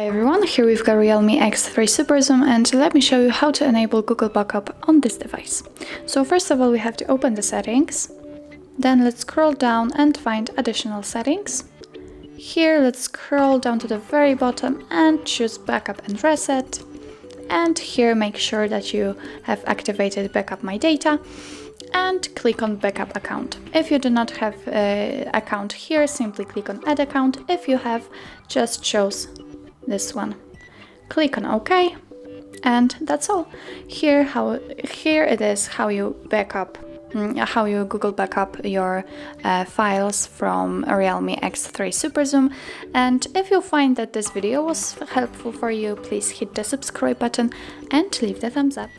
Hi everyone, here we've got REALME X3 SuperZoom and let me show you how to enable Google Backup on this device. So first of all we have to open the settings, then let's scroll down and find additional settings. Here let's scroll down to the very bottom and choose Backup and Reset, and here make sure that you have activated Backup My Data and click on Backup Account. If you do not have an account here, simply click on Add Account. If you have, just choose this one. Click on OK, and that's all. Here it is how you Google Backup your files from REALME X3 SuperZoom. And if you find that this video was helpful for you, please hit the subscribe button and leave the thumbs up.